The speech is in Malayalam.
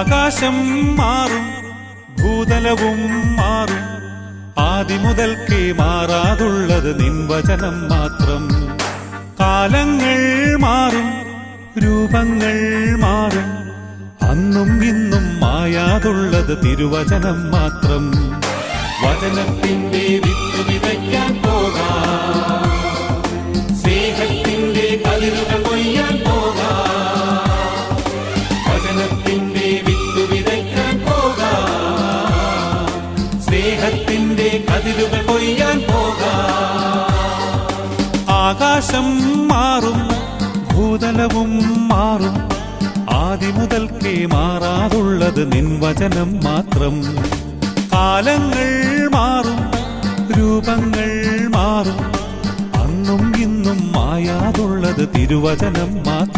ആകാശം മാറും, ഭൂതലവും മാറും, ആദിമുതൽക്കേ മാറാതുള്ളത് നിൻ വചനം മാത്രം. കാലങ്ങൾ മാറും, രൂപങ്ങൾ മാറും, അന്നും ഇന്നും മായാതുള്ളത് തിരുവചനം മാത്രം. വചനത്തിന്റെ വിത്ത് വിതയ്ക്കാൻ പോകാം, സ്നേഹത്തിന്റെ കതിരുകൾ കൊയ്യാൻ പോകാം. വചനത്തിന്റെ വിത്ത് വിതയ്ക്കാൻ പോകാം, സ്നേഹത്തിന്റെ കതിരുകൾ കൊയ്യാൻ പോകാം. ആകാശം മാറും, ഭൂതലവും മാറും, ആദിമുതൽക്കേ മാറാതുള്ളത് നിൻ വചനം മാത്രം. കാലങ്ങൾ മാറും, രൂപങ്ങൾ മാറും, അന്നും ഇന്നും മായാതുള്ളത് തിരുവചനം മാത്രം.